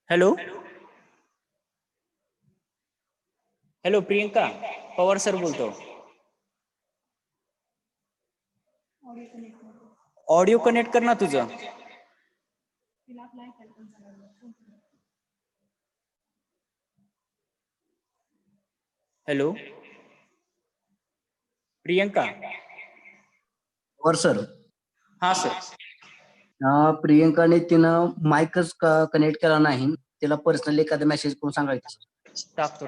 Hello hello Priyanka Pawar sir बोलतो. Audio connect कर ना तुझं. हॅलो प्रियंका. वर सर. हा सर. प्रियंकाने तिनं माईकच कनेक्ट केला नाही. तिला पर्सनली एखादा मेसेज करून सांगायचं. टाकतो.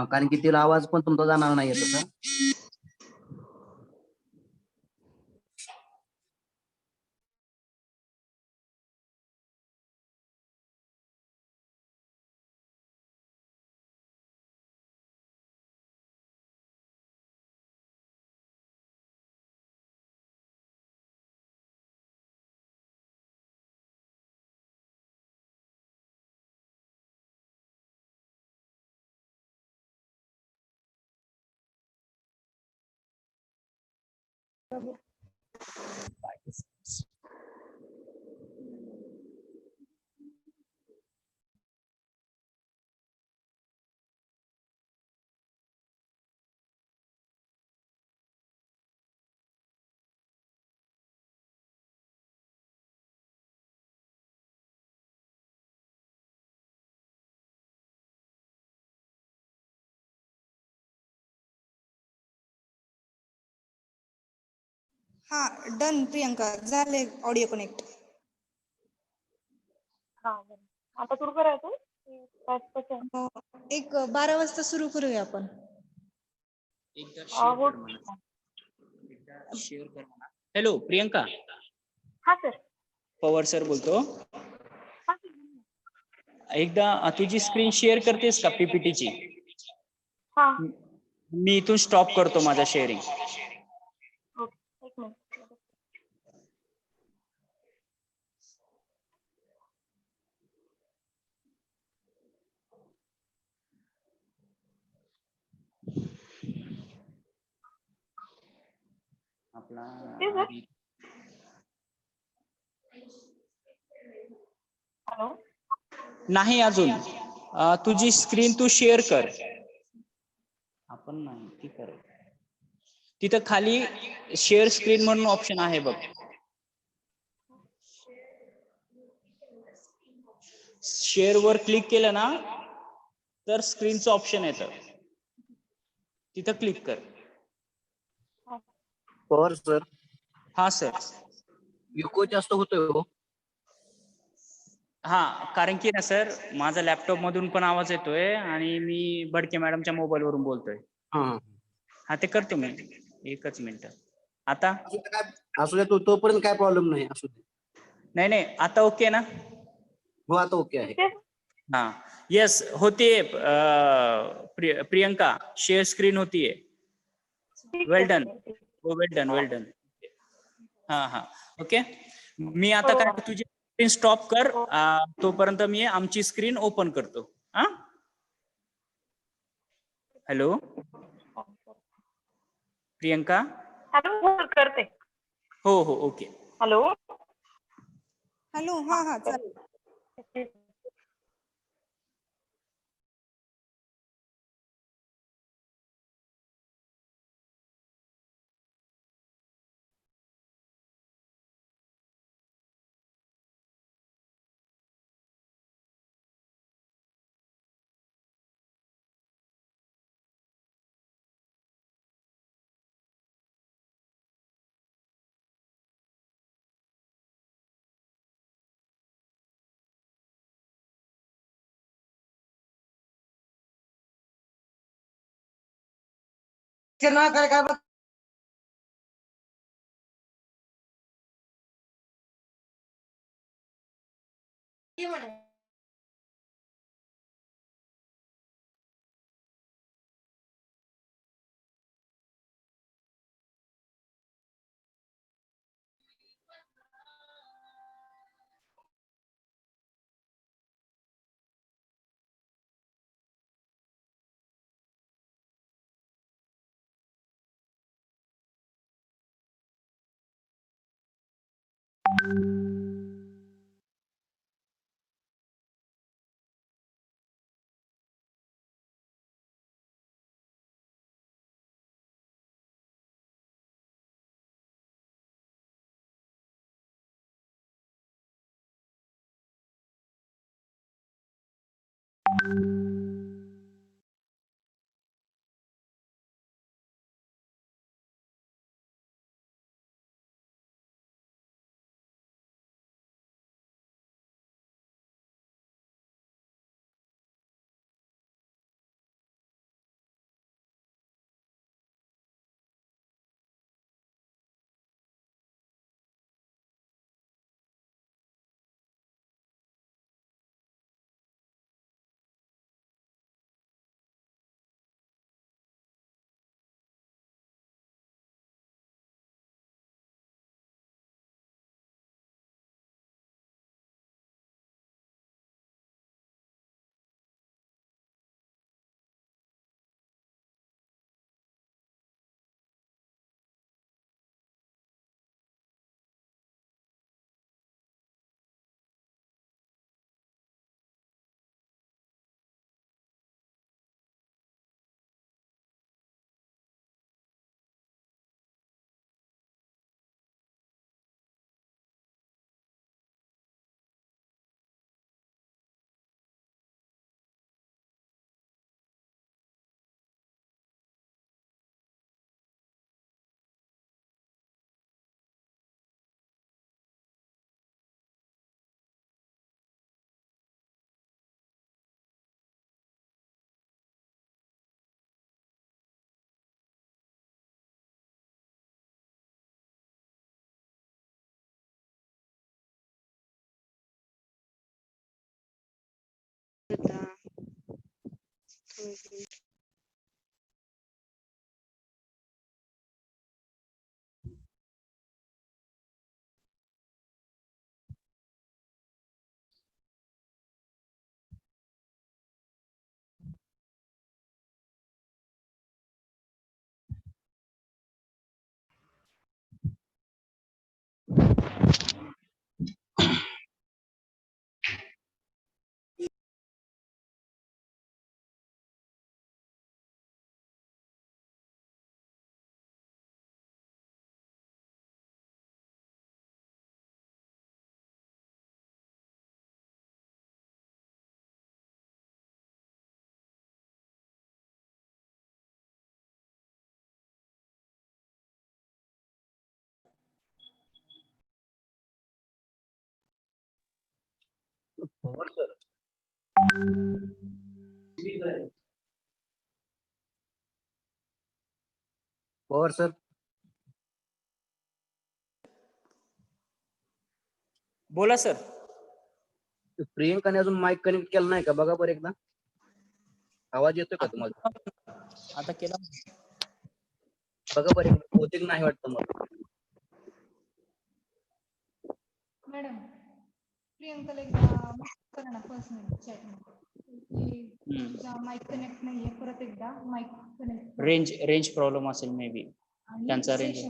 कारण की तिला आवाज पण तुमचा जाणार नाहीये तसा. हा डन प्रियंका, झाले ऑडिओ कनेक्ट. आता सुरू करायचं. एक 12 वाजता सुरू करूया आपण. एकदा शेअर कर म्हणा. हॅलो प्रियंका. हा सर. पवार सर बोलतो. एकदा तुझी स्क्रीन शेअर करतेस का पीपीटीची? हा. मी इथून स्टॉप करतो माझा शेअरिंग. एक मिनिट. आपला हॅलो. नाही अजून. तुझी स्क्रीन तू शेअर कर. आपण नाही ती कर. तिथं खाली शेअर स्क्रीन म्हणून ऑप्शन आहे बघ. शेअर वर क्लिक केलं ना तर स्क्रीनचं ऑप्शन येतं. तिथं क्लिक कर. पवार सर. हा सर. इको जास्त होतोय हो. हा कारण की ना सर माझा लॅपटॉप मधून पण आवाज येतोय आणि मी बडके मॅडमच्या मोबाईल वरून बोलतोय. हा ते करतो मी. एकच मिनिट. आता असू द्या तोपर्यंत काय प्रॉब्लेम नाही. असू दे. नाही आता ओके ना? हो आता ओके आहे. हा यस होतीये प्रियंका. शेअर स्क्रीन होतीये. Well done. Well done. हा ओके. मी आता काय तुझी स्क्रीन स्टॉप कर. तोपर्यंत मी आमची स्क्रीन ओपन करतो. हॅलो प्रियंका. हॅलो करते. हो ओके. हॅलो. हा चालेल. पवार सर. पवार सर. बोला सर. प्रियंकाने अजून माईक कनेक्ट केला नाही का बघा बरं एकदा. आवाज येतोय का तुम्हाला? आता केला. बघा बरं एकदा. बहुतेक नाही वाटतं मला. मॅडम प्रियंकाला एकदा करा ना पर्सनल चॅट मध्ये तुझा माईक कनेक्ट नाहीये, परत एकदा माईक कनेक्ट रेंज प्रॉब्लेम असेल मे बी त्यांचा रेंज.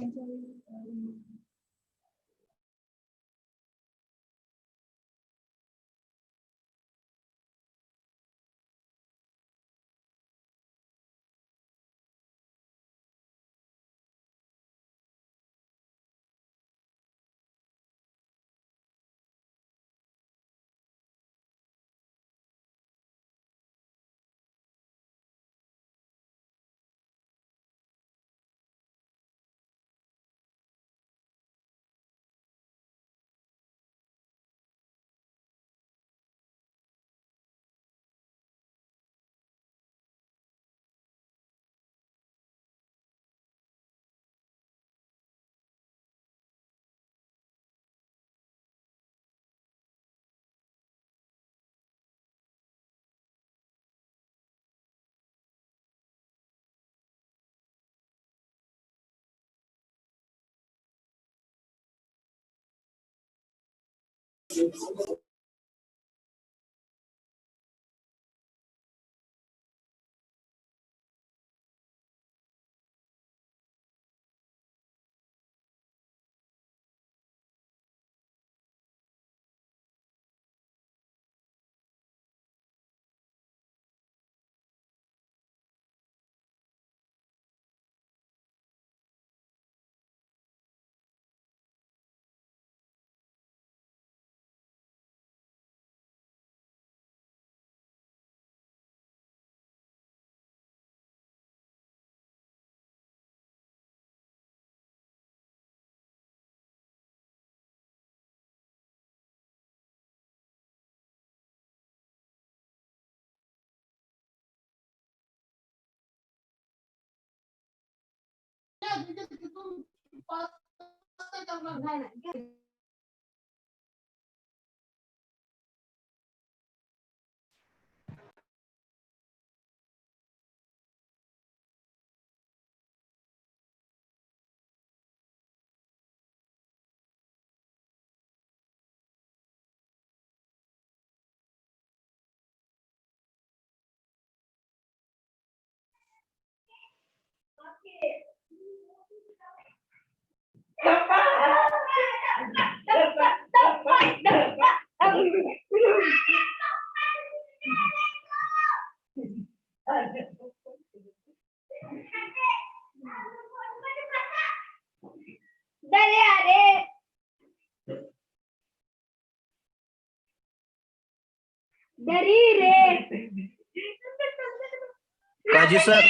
काजी सर,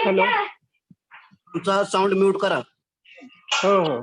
हॅलो. तुमचा साऊंड म्यूट करा. हो हो.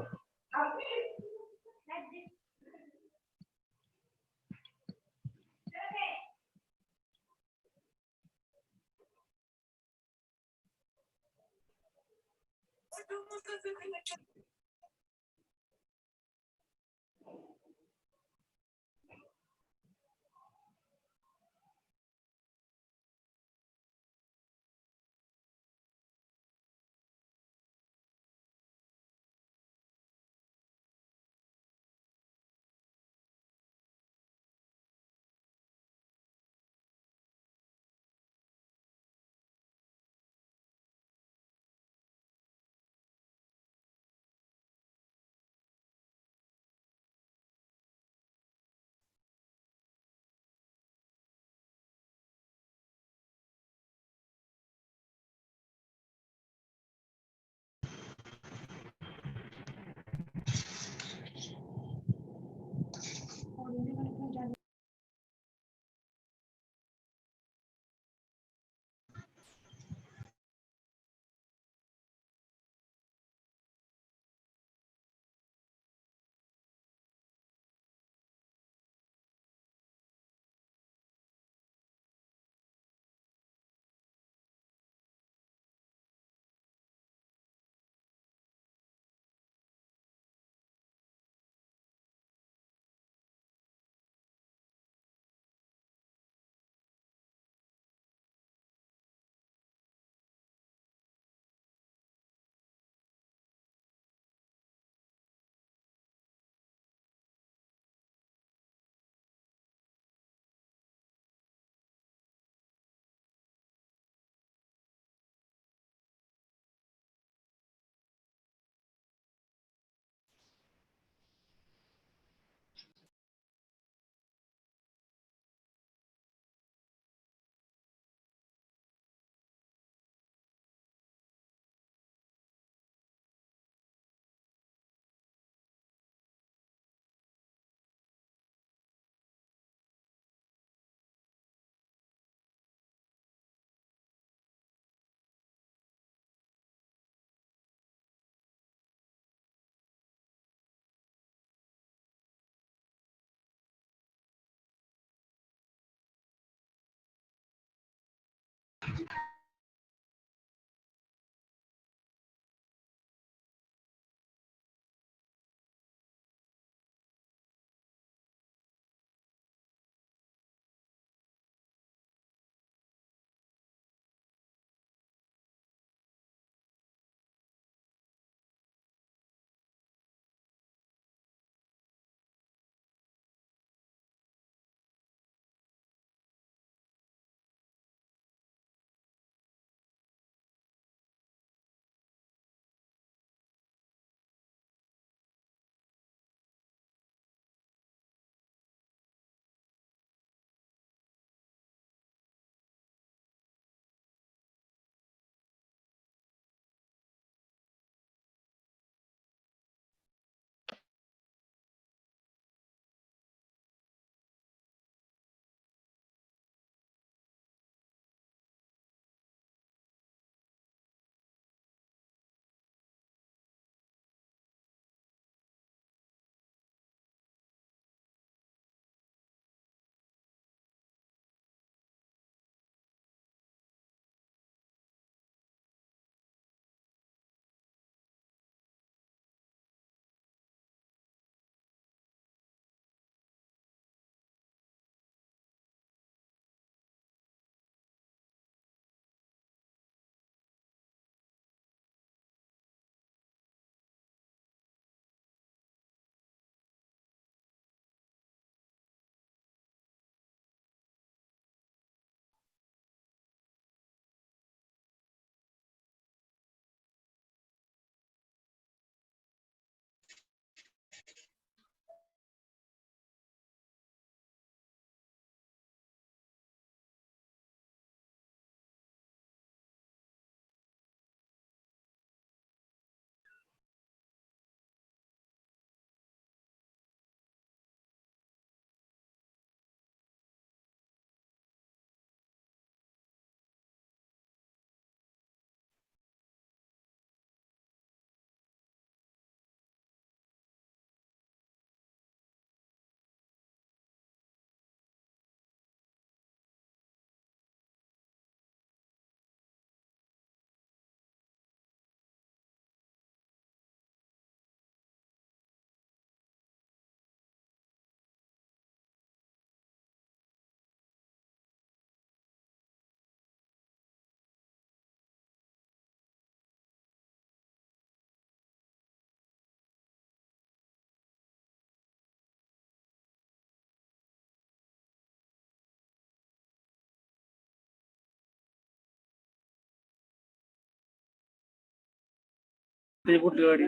गाडी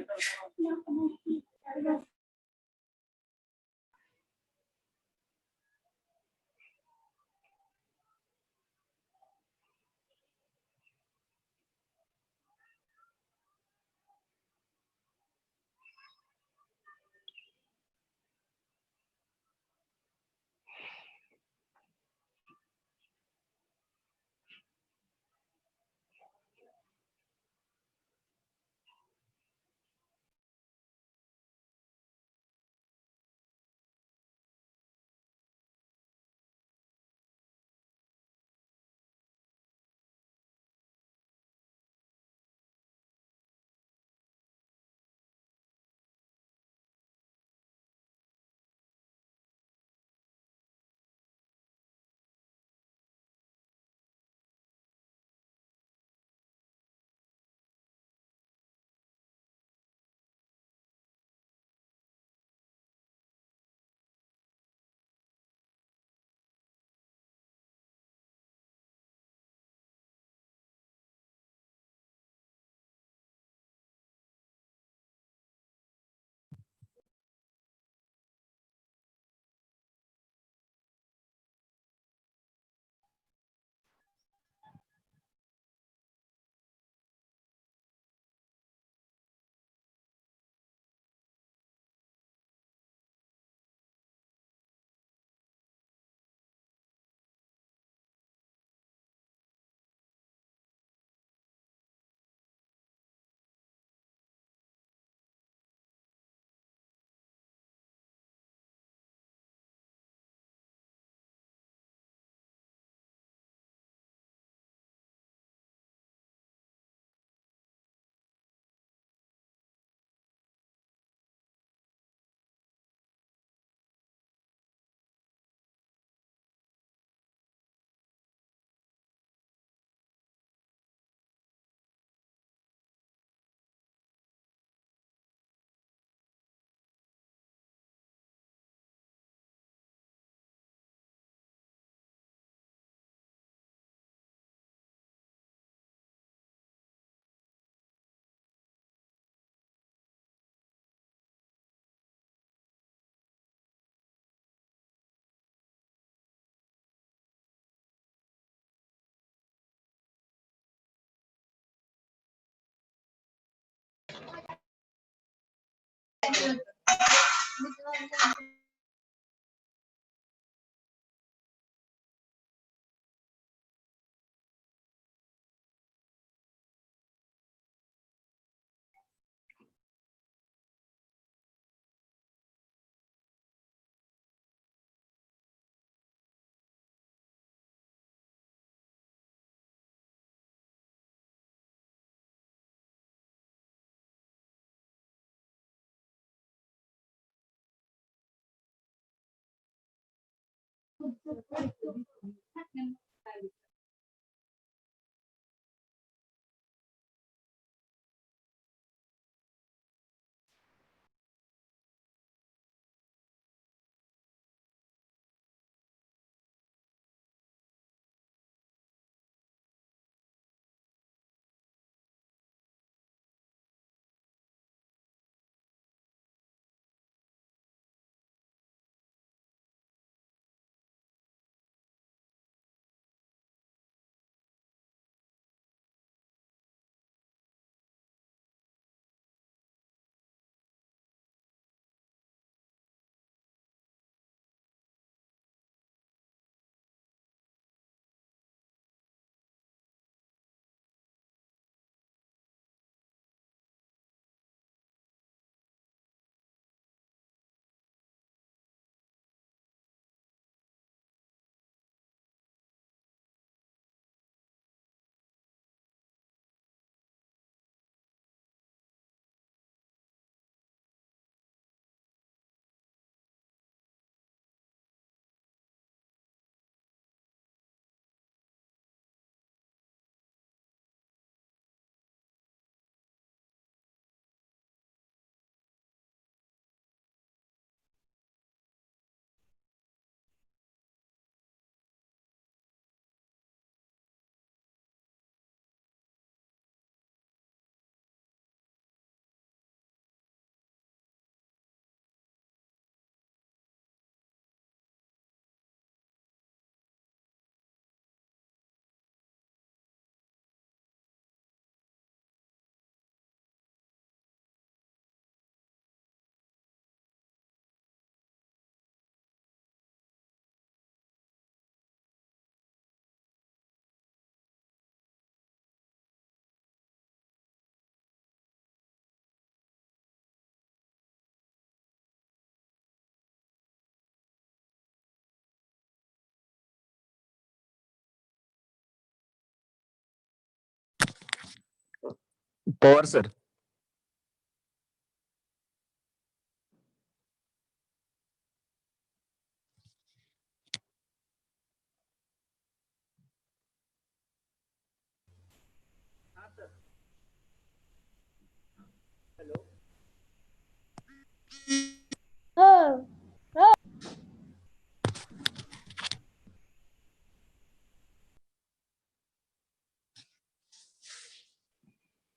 पवार सर.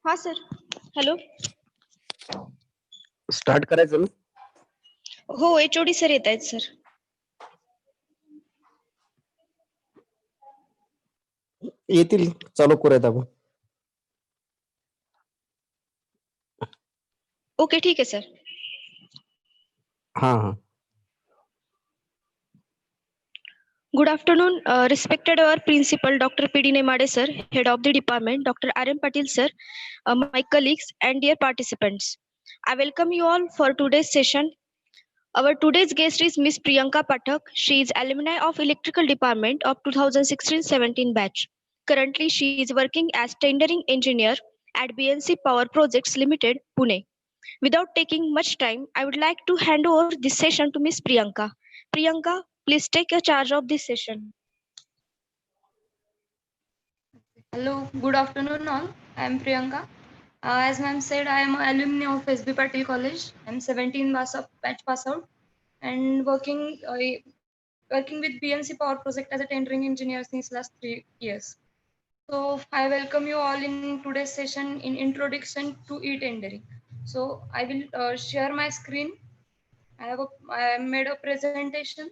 हा सर. हॅलो. स्टार्ट करायचं ना. हो, HOD सर येत आहेत सर. येतील, चालू करूयात आपण. ओके, ठीक आहे सर. हा हा. Good afternoon, respected our principal, Dr. P.D. Nemade sir, head of the department, Dr. R.M. Patil sir, my colleagues and dear participants. I welcome you all for today's session. Our today's guest is Miss Priyanka Pathak. She is alumni of Electrical Department of 2016-17 batch. Currently, she is working as tendering engineer at BNC Power Projects Limited, Pune. Without taking much time, I would like to hand over this session to Miss Priyanka. Priyanka, please take a charge of this session. Hello, good afternoon all. I am Priyanka. As ma'am said, I am an alumni of SB Patil College. I am 17 batch pass out and working with BNC Power Project as a tendering engineer since last 3 years. So I welcome you all in today's session in introduction to e-tendering. So I will share my screen. I made a presentation.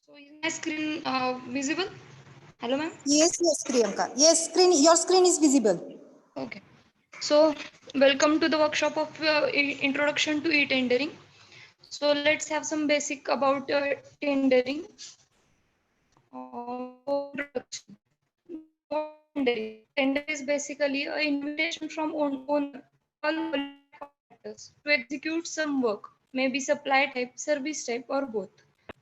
So is my screen visible? Hello, ma'am. Yes, Priyanka. Yes, your screen is visible. Okay. So welcome to the workshop of introduction to e-tendering. So let's have some basic about tendering. Introduction. Tender is basically an invitation from owner all contractors to execute some work, maybe supply type, service type, or both.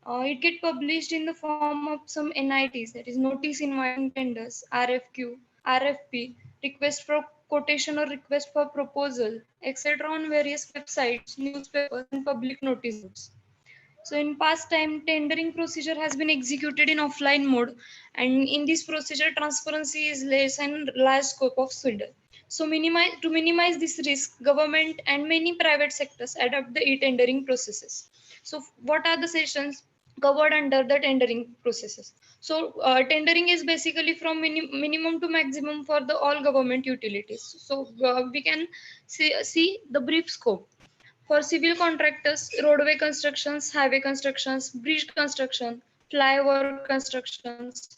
It get published in the form of some NITs, that is notice inviting tenders, RFQ, RFP, request for quotation or request for proposal, etc. on various websites, newspapers, and public notice boards. So in past time, tendering procedure has been executed in offline mode, and in this procedure, transparency is less and large scope of swindle. So to minimize this risk, government and many private sectors adopt the e-tendering processes. So what are the sessions covered under the tendering processes? So tendering is basically from minimum to maximum for the all government utilities. So we can see the brief scope. For civil contractors, roadway constructions, highway constructions, bridge construction, flyover constructions,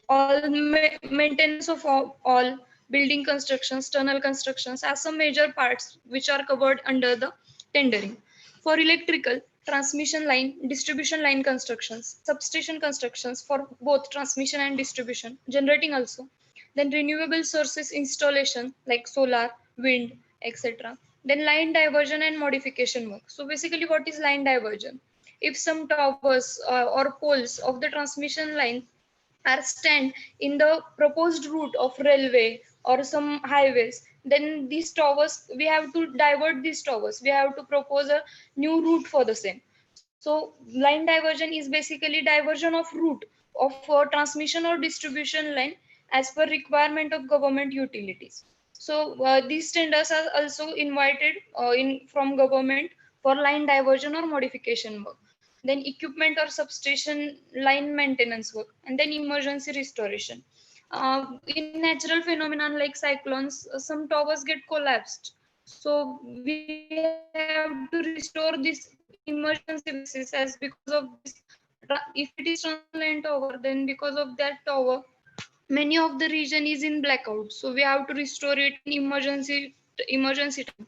all maintenance of all building constructions, tunnel constructions are some major parts which are covered under the tendering. For electrical, transmission line, distribution line constructions, substation constructions for both transmission and distribution, generating also. Then renewable sources installation like solar, wind, etc. Then line diversion and modification work. So basically what is line diversion? If some towers or poles of the transmission line are stand in the proposed route of railway or some highways, then these towers, we have to divert these towers. We have to propose a new route for the same. So line diversion is basically diversion of route of transmission or distribution line as per requirement of government utilities. So these tenders are also invited in from government for line diversion or modification work, then equipment or substation line maintenance work, and then emergency restoration. In natural phenomenon like cyclones, some towers get collapsed. So we have to restore this emergency basis as because of this. If it is transmission line tower, then because of that tower, many of the region is in blackout. So we have to restore it in emergency time.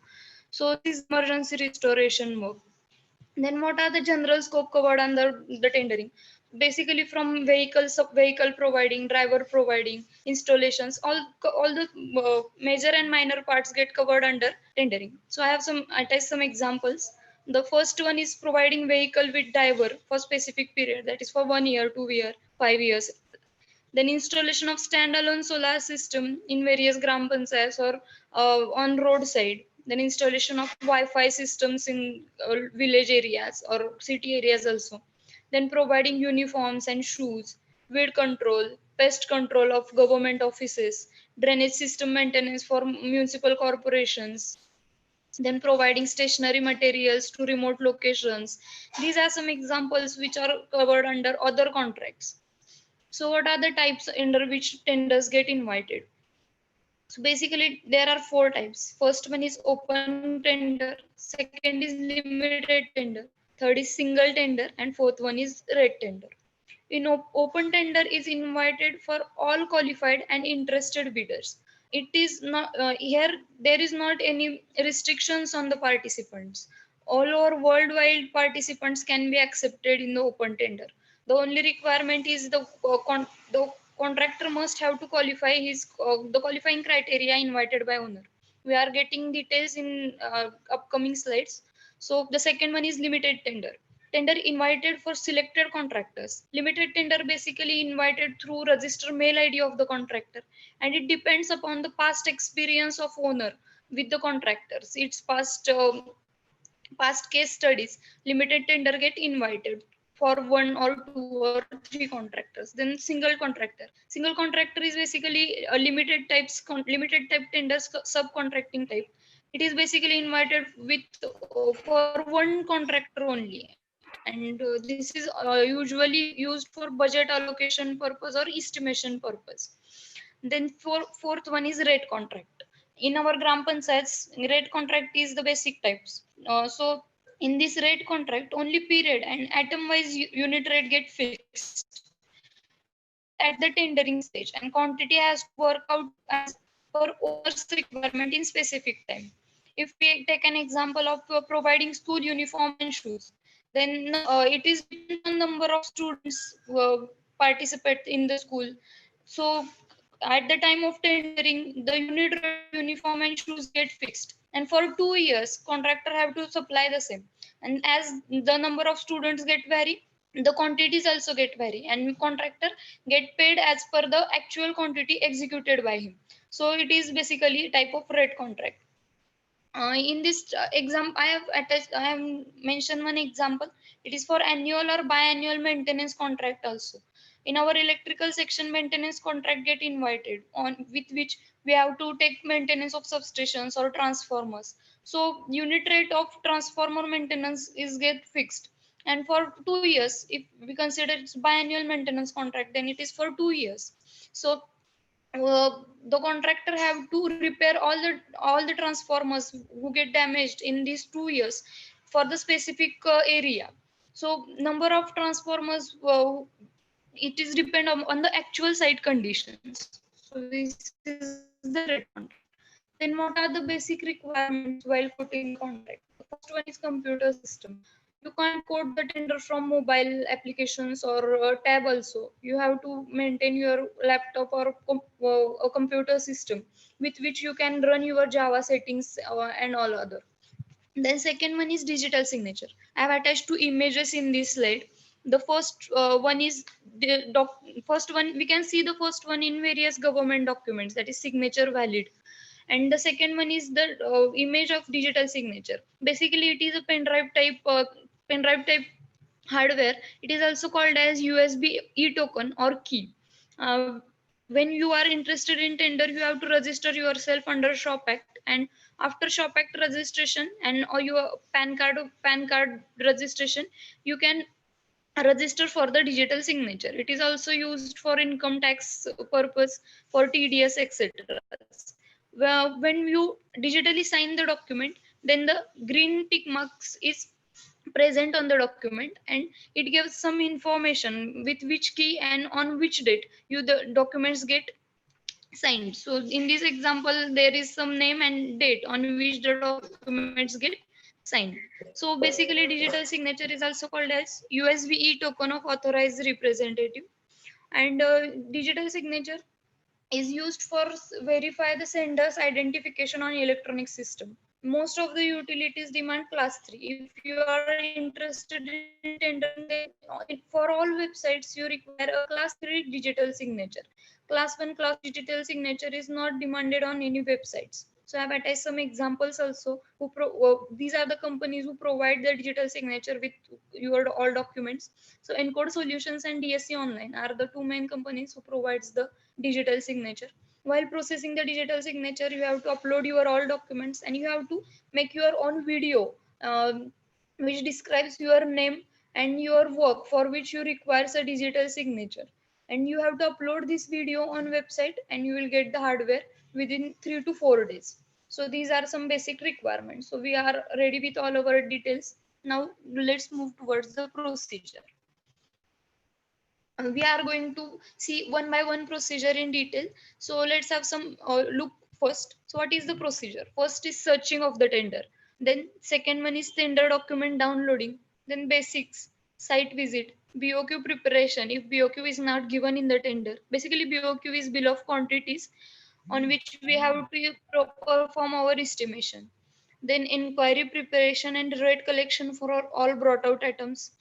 So this is emergency restoration work. Then what are the general scope covered under the tendering? Basically from vehicle providing, driver providing, installations, all the major and minor parts get covered under tendering. So I have some attached some examples. The first one is providing vehicle with driver for specific period, that is for 1 year, 2 year, 5 years. Then installation of standalone solar system in various gram panchayats or on roadside. Then installation of Wi-Fi systems in village areas or city areas also. Then providing uniforms and shoes, weed control, pest control of government offices, drainage system maintenance for municipal corporations, then providing stationary materials to remote locations. These are some examples which are covered under other contracts. So what are the types under which tenders get invited? So basically there are four types. First one is open tender, second is limited tender, third is single tender, and fourth one is red tender. In open tender is invited for all qualified and interested bidders. It is not here, there is not any restrictions on the participants. All over worldwide participants can be accepted in the open tender. The only requirement is the contractor must have to qualify his the qualifying criteria invited by owner. We are getting details in upcoming slides. So the second one is limited tender. Tender invited for selected contractors. Limited tender basically invited through register mail ID of the contractor, and it depends upon the past experience of owner with the contractors. Its past case studies. Limited tender get invited for one or two or three contractors. Then single contractor. Single contractor is basically a limited type tenders subcontracting type. It is basically invited with for one contractor only, and this is usually used for budget allocation purpose or estimation purpose. Then fourth one is rate contract. In our gram panchayats, rate contract is the basic types. So in this rate contract, only period and atom wise unit rate get fixed at the tendering stage, and quantity has to work out as per owner's requirement in specific time. If we take an example of providing school uniform and shoes, then it is depend on number of students participate in the school. So at the time of tendering, the unit rate of uniform and shoes get fixed, and for 2 years contractor have to supply the same. And as the number of students get vary, the quantities also get vary, and contractor get paid as per the actual quantity executed by him. So it is basically a type of rate contract. In this example, I have mentioned one example. It is for annual or biannual maintenance contract also. In our electrical section, maintenance contract get invited on with which we have to take maintenance of substations or transformers. So unit rate of transformer maintenance is get fixed. And for 2 years, if we consider it's biannual maintenance contract, then it is for 2 years. So the contractor have to repair all the transformers who get damaged in these 2 years for the specific area. So number of transformers, it is depend on the actual site conditions. So this is the red contract. Then what are the basic requirements while quoting the contract? The first one is computer system. You can't quote the tender from mobile applications or tab also. You have to maintain your laptop or a computer system with which you can run your Java settings and all other. Then second one is digital signature. I have attached two images in this slide. The first one is first one, we can see the first one in various government documents, that is signature valid. And the second one is the image of digital signature. Basically it is a pen drive type hardware. It is also called as USB e-token or key. When you are interested in tender, you have to register yourself under shop act, and after shop act registration and or your pan card registration, you can register for the digital signature. It is also used for income tax purpose, for TDS, etc. Well, when you digitally sign the document, then the green tick marks is present on the document, and it gives some information with which key and on which date you the documents get signed. So in this example, there is some name and date on which the documents get signed. So basically digital signature is also called as USB e-token of authorized representative. And digital signature is used for verify the sender's identification on electronic system. Most of the utilities demand class 3. If you are interested in tendering, then for all websites you require a class 3 digital signature. Class 1, class digital signature is not demanded on any websites. So I have attached some examples also. These are the companies who provide the digital signature with your all documents. So Encode Solutions and DSC Online are the two main companies who provides the digital signature. While processing the digital signature, you have to upload your all documents and you have to make your own video, which describes your name and your work for which you requires a digital signature. And you have to upload this video on website and you will get the hardware within 3 to 4 days. So these are some basic requirements. So we are ready with all our details. Now let's move towards the procedure. We are going to see one by one procedure in detail. So let's have some look first. So what is the procedure? First is searching of the tender. Then second one is tender document downloading. Then basics, site visit, BOQ preparation if BOQ is not given in the tender. Basically BOQ is bill of quantities on which we have to perform our estimation. Then inquiry preparation and rate collection for all brought out items.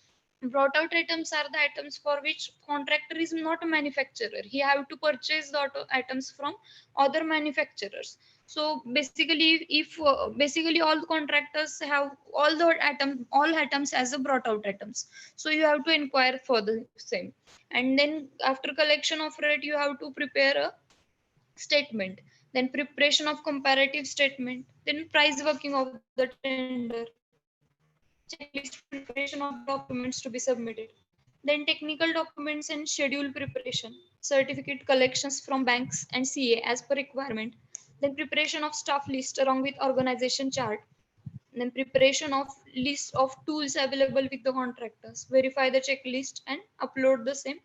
Brought out items are the items for which contractor is not a manufacturer. He have to purchase the items from other manufacturers. So basically, if basically all the contractors have all items as a brought out items. So you have to inquire for the same. And then after collection of rate, you have to prepare a statement, then preparation of comparative statement, then price working of the tender, checklist preparation of the documents to be submitted, then technical documents and schedule preparation, certificate collections from banks and CA as per requirement, then preparation of staff list along with organization chart, then preparation of list of tools available with the contractors, verify the checklist and upload the same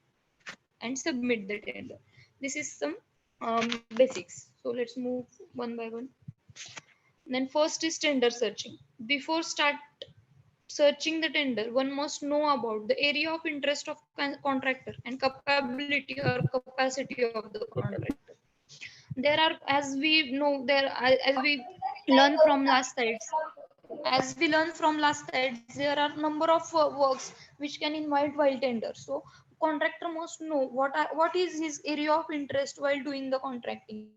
and submit the tender. This is some basics. So let's move one by one. Then first is tender searching. Before start searching the tender, one must know about the area of interest of contractor and capability or capacity of the contractor. There are, as we know, as we learn from last slides, there are number of works which can invite while tender. So contractor must know what is his area of interest while doing the contracting.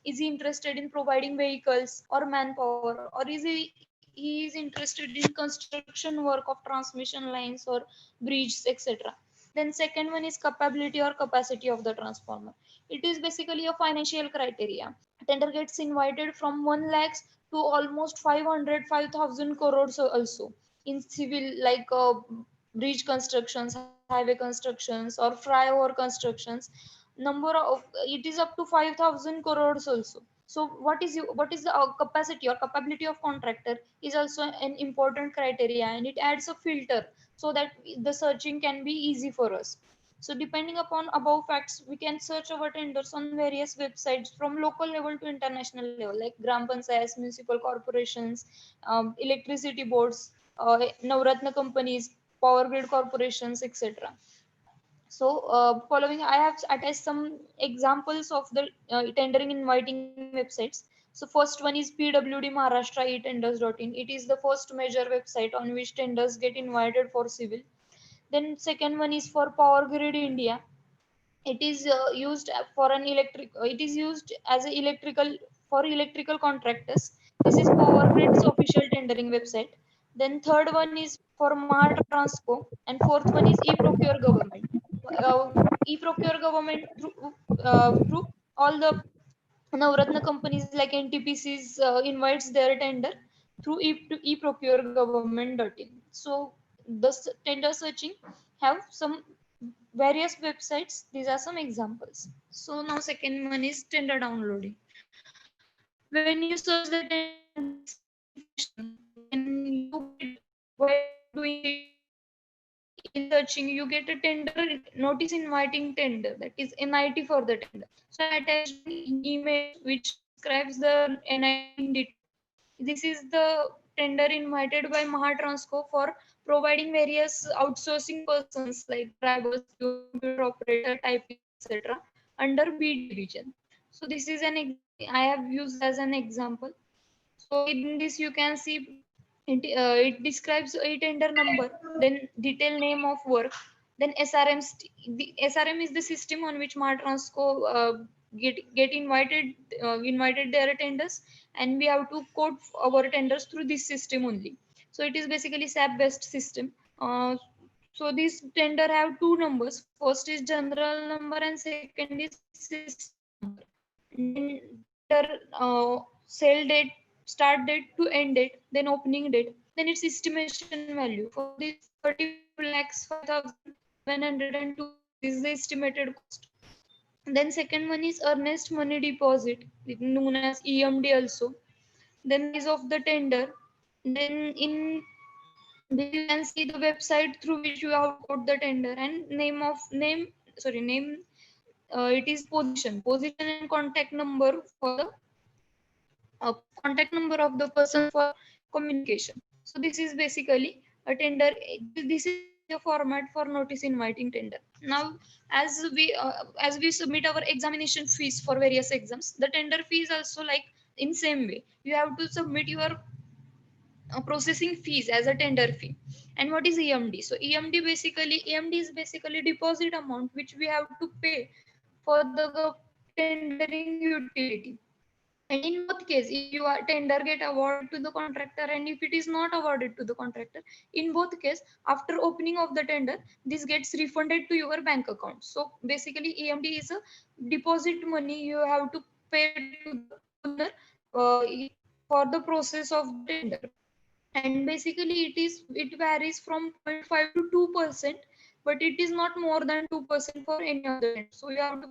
Is he interested in providing vehicles or manpower, or he is interested in construction work of transmission lines or bridges, etc. Then second one is capability or capacity of the transformer. It is basically a financial criteria. Tender gets invited from 1 lakhs to almost 500 crores also in civil, like bridge constructions, highway constructions or flyover constructions. Number of it is up to 5,000 crores also. So what is the capacity or capability of contractor is also an important criteria, and it adds a filter so that the searching can be easy for us. So depending upon above facts, we can search our tenders on various websites from local level to international level, like Gram Panchayats, municipal corporations, electricity boards, Navratna companies, power grid corporations, etc. So following, I have attached some examples of the tendering inviting websites. So first one is PWD Maharashtra etenders.in. It is the first major website on which tenders get invited for civil. Then second one is for Power Grid India. It is used for an electric. It is used as a electrical for electrical contractors. This is Power Grid's official tendering website. Then third one is for Mahatransco, and fourth one is e-procure government. E-procure government through all the Navratna companies like NTPCs invites their tender through e-procure-government.in. So the tender searching have some various websites. These are some examples. So now second one is tender downloading. When you search the tender, there are some information. When you get while doing in searching, you get a tender notice inviting tender, that is NIT for the tender. So I attached an image which describes the NIT in detail. This is the tender invited by Mahatransco for providing various outsourcing persons like drivers, computer operator, typing, etc. under B division. So this is I have used as an example. So in this you can see it describes a tender number, then detailed name of work, then SRM. The SRM is the system on which Martransco get invited their tenders, and we have to quote our tenders through this system only. So it is basically SAP based system. So this tender have two numbers. First is general number and second is system number. Then tender sale date, start date to end date, then opening date, then its estimation value. For this 35 lakhs 5,702 rupees is the estimated cost. Then second one is earnest money deposit, known as EMD also. Then is of the tender. Then in this you can see the website through which you have to quote the tender, and name, it is position and contact number for the contact number of the person for communication. So this is basically a tender. This is the format for notice inviting tender. Now, as we submit our examination fees for various exams, the tender fee is also like in same way. You have to submit your processing fees as a tender fee. And what is EMD? So EMD is basically deposit amount which we have to pay for the tendering utility. And in both case, if you are tender get awarded to the contractor and if it is not awarded to the contractor, in both case, after opening of the tender, this gets refunded to your bank account. So basically, EMD is a deposit money you have to pay to the owner uh, for the process of the tender. And basically, it varies from 0.5 to 2%, but it is not more than 2% for any of the tender. So you have to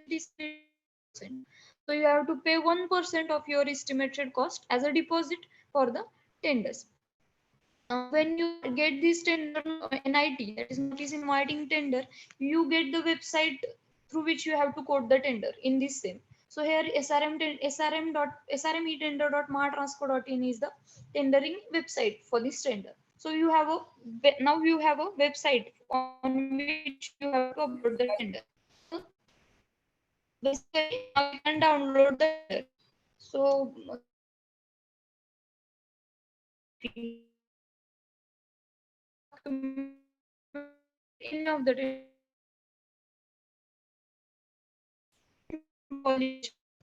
basically 2%. So you have to pay 1% of your estimated cost as a deposit for the tenders. When you get this tender NIT, that is notice inviting tender, you get the website through which you have to quote the tender in this same. So here srmetender.martransco.in is the tendering website for this tender. So you have now you have a website on which you have to upload the tender. So basically now you can download the tender. So any of the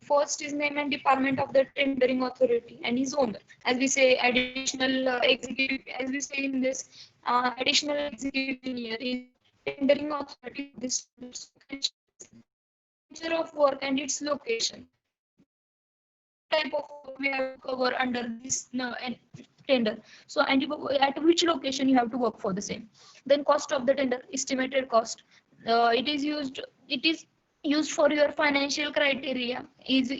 first is name and department of the tendering authority and his owner. As we say, additional executive, as we say in this, additional executive engineer is tendering authority of this nature of work and its location. Type of work we have to cover under this tender. So, and at which location you have to work for the same. Then cost of the tender, estimated cost. It is used for your financial criteria. Is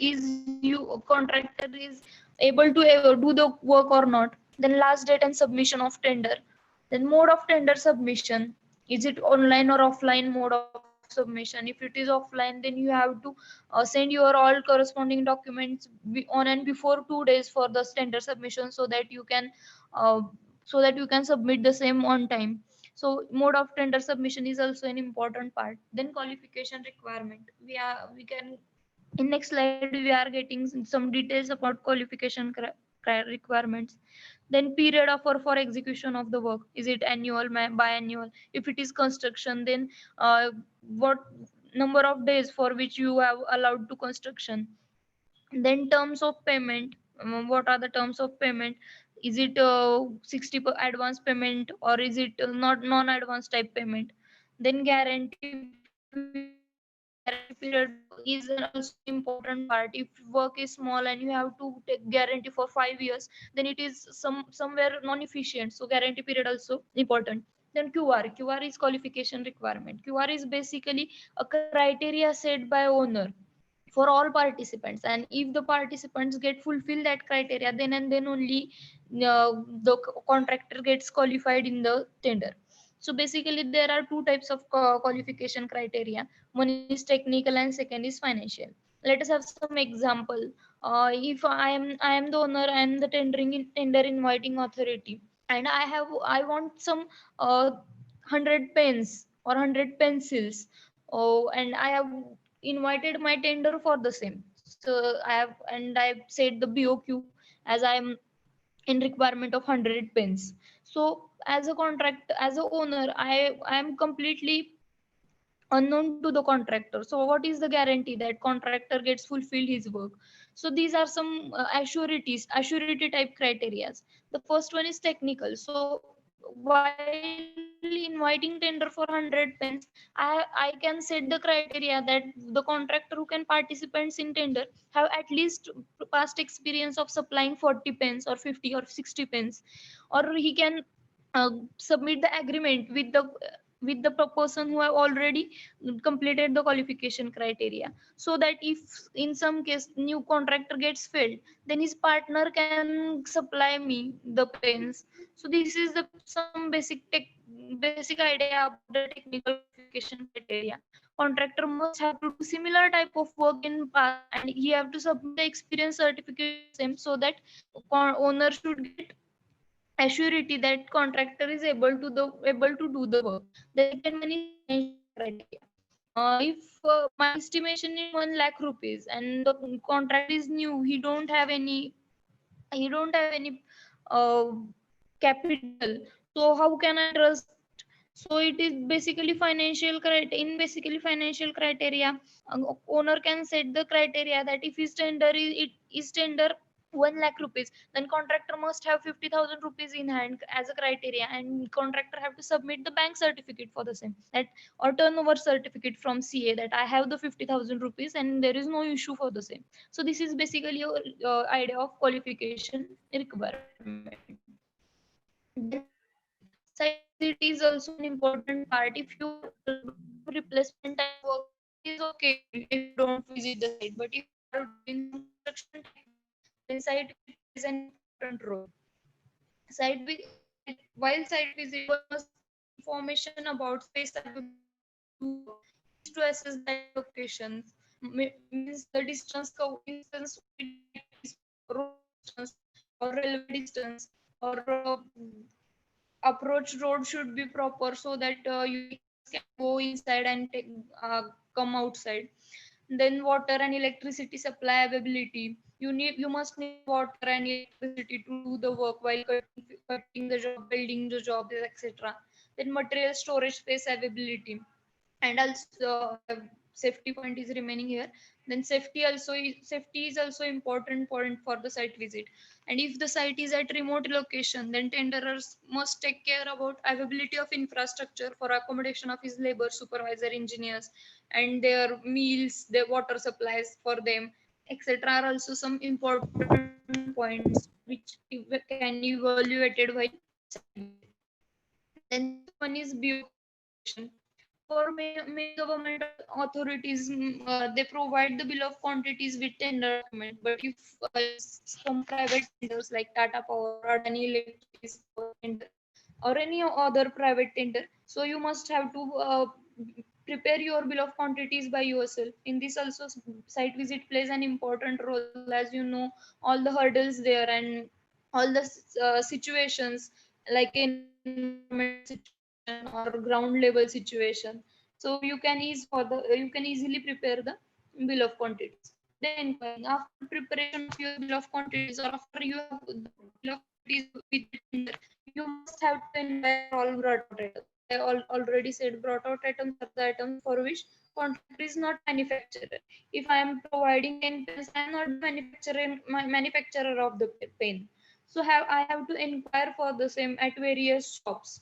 you contractor is able to do the work or not? Then last date and submission of tender. Then mode of tender submission. Is it online or offline mode of submission? If it is offline, then you have to send your all corresponding documents on and before 2 days for the tender submission, uh, so that you can submit the same on time. So mode of tender submission is also an important part. Then qualification requirement. We can in next slide we are getting some details about qualification requirements. Then period offer for execution of the work, is it annual, biannual? If it is construction, then what number of days for which you have allowed to construction. Then terms of payment, what are the terms of payment? Is it 60 per advance payment, or is it not non-advance type payment? Then guarantee period, guarantee period is also an important part. If work is small and you have to take guarantee for 5 years, then it is somewhere non-efficient. So guarantee period also important. Then QR is qualification requirement. QR is basically a criteria set by owner for all participants, and if the participants get fulfill that criteria, then and then only the contractor gets qualified in the tender. So basically there are two types of qualification criteria. One is technical and second is financial. Let us have some example. If I am the owner, I am the tender inviting authority, and I want some 100 pens or 100 pencils. Oh, and I have invited my tender for the same. So I have said the BOQ, as I am in requirement of 100 pens. So as a contract, as a owner, I am completely unknown to the contractor. So what is the guarantee that contractor gets fulfilled his work? So these are some surety type criterias. The first one is technical. So while inviting tender for 100 pens, I can set the criteria that the contractor who can participants in tender have at least past experience of supplying 40 pens or 50 or 60 pens, or he can submit the agreement with the person who have already completed the qualification criteria, so that if in some case new contractor gets failed, then his partner can supply me the pens. So this is the some basic idea about the technical qualification criteria. Contractor must have to do similar type of work in past, and he have to submit the experience certificate for the same, so that owner should get assurity that contractor is able to do the work. The second one is financial criteria. If my estimation is 1 lakh rupees and the contract is new, he don't have any uh, capital, so how can I trust? So it is basically financial criteria. In basically financial criteria, owner can set the criteria that if his tender is tender 1 lakh rupees, then contractor must have 50,000 rupees in hand as a criteria, and contractor have to submit the bank certificate for the same, that or turnover certificate from CA that I have the 50,000 rupees and there is no issue for the same. So this is basically your idea of qualification requirement. Then site visit is also an important part. If you doing replacement type work, it is okay if you don't visit the site, but if you are doing some construction type work, then site visit plays an important role. While site visit, one must get information about space available to work. He needs to assess that locations, means the distance should be right, at least road distance or railway distance, or approach road should be proper, so that your vehicles can go inside and come outside. Then water and electricity supply availability. You must need water and electricity to do the work while cutting the job, building the job, etc. Then material storage space availability, and also safety point is remaining here. Then safety is also important point for the site visit. And if the site is at remote location, then tenderers must take care about availability of infrastructure for accommodation of his labor, supervisor, engineers, and their meals, their water supplies for them, etc. are also some important points which can be evaluated while site visit. Then next one is bureaucratization. For many government authorities, they provide the bill of quantities with tender document. But if some private tenders like Tata Power or Adani Electricity Power tender or any other private tender, so you must have to prepare your bill of quantities by yourself. In this also, site visit plays an important role, as you know all the hurdles there and all the situations, like environmental situation or ground level situation. So you can easily prepare the bill of quantities. Then inquiring after preparation of your bill of quantities, or after you have the bill of quantities with the tender, you must have to inquire for all brought out items. I already said brought out items are the items for which contractor is not manufacturer. If I am providing 10 pens, I am not the manufacturer of the pen. So I have to inquire for the same at various shops.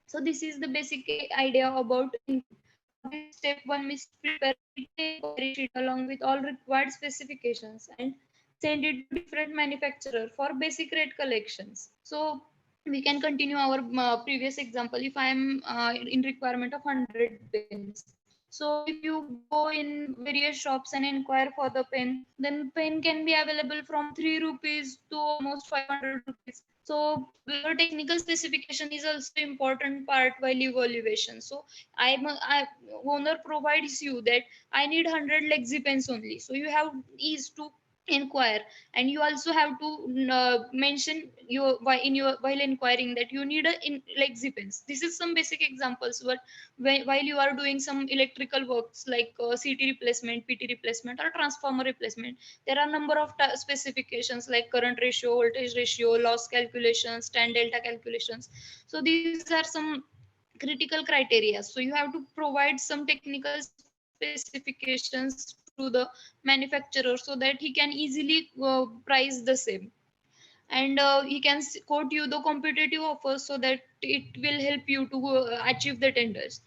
So this is the basic idea about for this step one must prepare a detailed inquiry sheet along with all required specifications and send it to different manufacturer for basic rate collections. So we can continue our previous example. If I am in requirement of 100 pens, so if you go in various shops and inquire for the pen, then pen can be available from 3 rupees to almost 500 rupees. So your technical specification is also important part while evaluation. So owner provides you that I need 100 lexi pens only. So you have is to inquire. And you also have to mention your in your while inquiring that you need a like expense. This is some basic examples, but while you are doing some electrical works like CT replacement, PT replacement, or transformer replacement, there are number of specifications like current ratio, voltage ratio, loss calculations, tan delta calculations. So these are some critical criteria. So you have to provide some technical specifications to the manufacturer so that he can easily price the same. And he can quote you the competitive offers so that it will help you to achieve the tenders.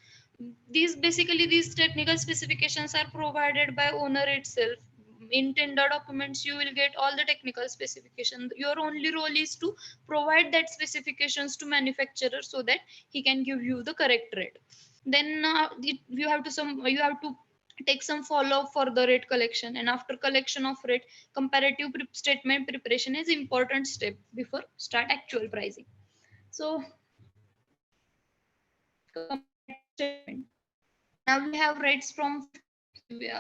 These technical specifications are provided by owner itself. In tender documents you will get all the technical specification. Your only role is to provide that specifications to manufacturer so that he can give you the correct rate. Then you have to take some follow up for the rate collection. And after collection of rate, comparative statement preparation is important step before start actual pricing. So comparative statement. Now we have rates from 50,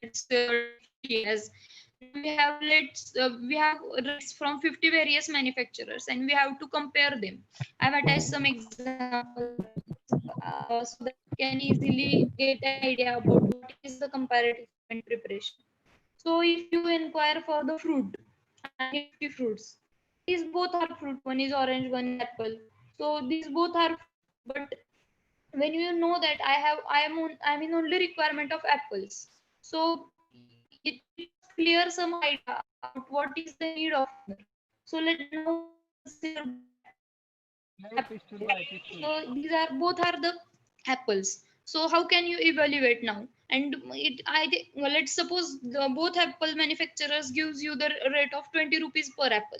let's take 50 years. Now we have rates from 50 various manufacturers and we have to compare them. I've attached some examples so that you can easily get an idea about what is the comparative statement preparation. So if you inquire for the fruit, I get 50 fruits. These both are fruit. One is orange, one is apple. So these both are fruit. But when you know that I'm in only requirement of apples, so it clear some idea about what is the need of owner. So let now consider apples. So these are both are the apples. So how can you evaluate now? And let's suppose both apple manufacturers gives you the rate of 20 rupees per apple.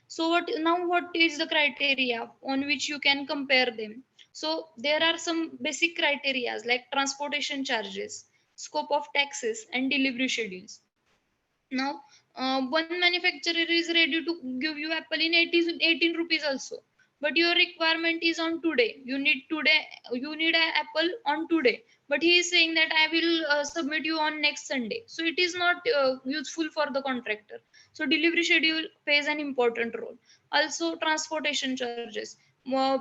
So what is the criteria on which you can compare them? So there are some basic criteria like transportation charges, scope of taxes, and delivery schedules. Now one manufacturer is ready to give you apple in 18 rupees also, but your requirement is on today. You need an apple on today, but he is saying that I will submit you on next Sunday. So it is not useful for the contractor. So delivery schedule plays an important role. Also transportation charges. Uh,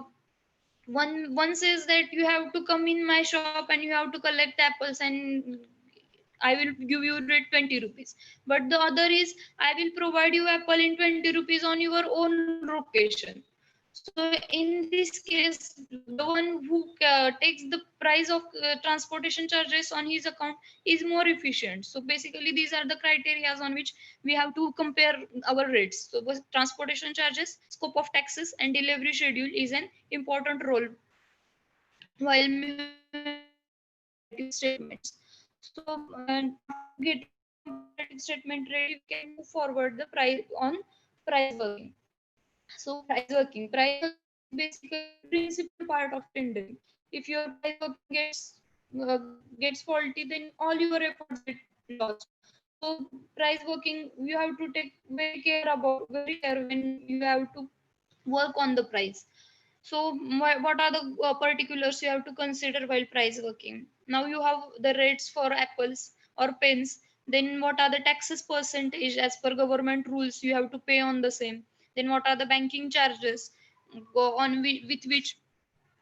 one says that you have to come in my shop and you have to collect apples and I will give you rate 20 rupees. But the other is I will provide you apple in 20 rupees on your own location. So in this case, the one who takes the price of transportation charges on his account is more efficient. So basically, these are the criteria on which we have to compare our rates. So transportation charges, scope of taxes, and delivery schedule is an important role while comparative statements. So after getting the comparative statement ready, we can move forward the price on price working. So price working is basically the principal part of tendering. If your price working uh, gets faulty, then all your efforts get lost. So price working, you have to take very care when you have to work on the price. So what are the particulars you have to consider while price working? Now you have the rates for apples or pens. Then what are the taxes percentage as per government rules you have to pay on the same. Then what are the banking charges go on with which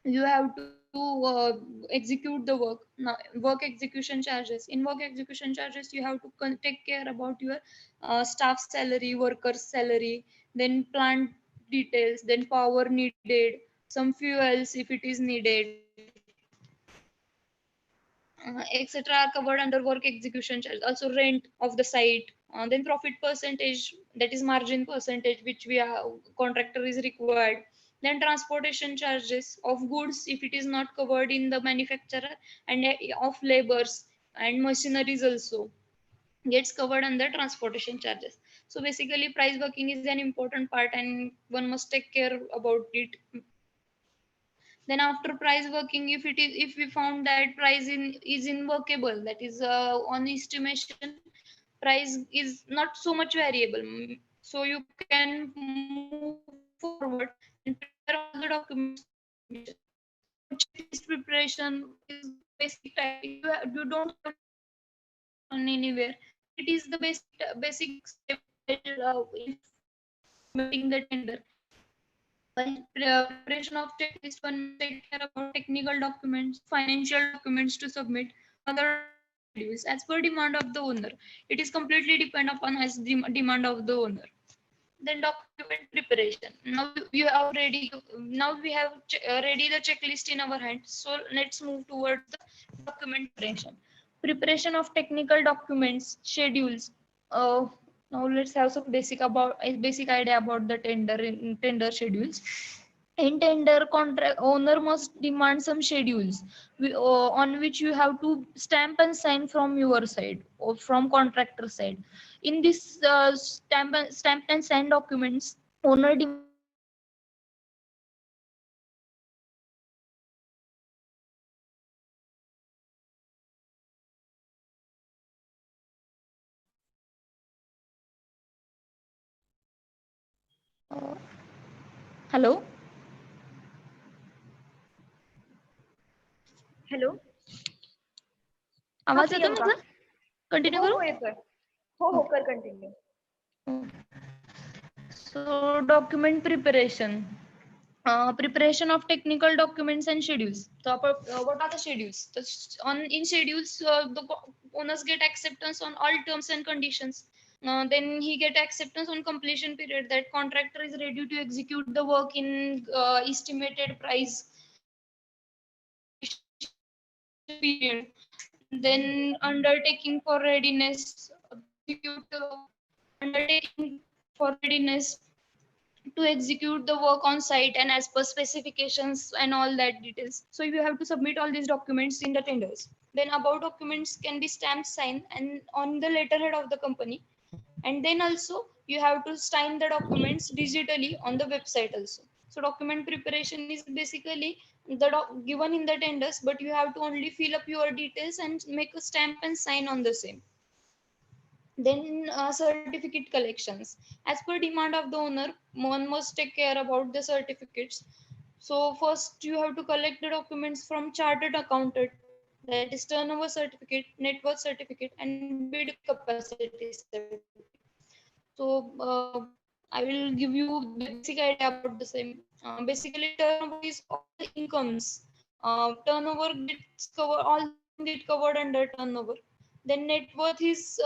you have to execute the work. Now work execution charges. In work execution charges you have to take care about your staff salary, workers salary, then plant details, then power needed, some fuels if it is needed, etc. are covered under work execution charge. Also rent of the site, then profit percentage, that is margin percentage which we are contractor is required. Then transportation charges of goods if it is not covered in the manufacturer, and of labors and machineries also gets covered under transportation charges. So basically price working is an important part and one must take care about it. Then after price working, if we found that price is inworkable, that is on estimation, price is not so much variable. So you can move forward and prepare all the documents for submission. So checklist preparation is basic type. You don't have to write checklist on anywhere. it is the basic step in submitting the tender. While preparation of checklist, one must take care about technical documents, financial documents to submit, other schedules as per demand of the owner. It is completely depend upon as demand of the owner. Then document preparation. Now we are ready. Now we have ready the checklist in our hand. So let's move towards the document preparation. Preparation of technical documents, schedules. Now let's have some basic idea about the tender schedules. In tender contract, owner must demand some schedules on which you have to stamp and sign from your side or from contractor side. In this stamp and sign documents, owner hello. Hello. आवाज येतो प्रियंका. माझा? Continue हो करू? हो येतोय. हो कर continue. So document preparation. Preparation of technical documents and schedules. So, what are the schedules? In schedules, the owners get acceptance on all terms and conditions. Then he get acceptance on completion period, that contractor is ready to execute the work in estimated price period. Then undertaking for readiness, execute undertaking for readiness to execute the work on site and as per specifications and all that details. So you have to submit all these documents in the tenders. Then above documents can be stamped, signed, and on the letterhead of the company. And then also you have to sign the documents digitally on the website also. So document preparation is basically given in the tenders, but you have to only fill up your details and make a stamp and sign on the same. Then certificate collections. As per demand of the owner, one must take care about the certificates. So first you have to collect the documents from chartered accountant, that is turnover certificate, net worth certificate, and bid capacity certificate. So I will give you the basic idea about the same. Basically, turnover is all incomes. Turnover gets covered, all get covered under turnover. Then net worth is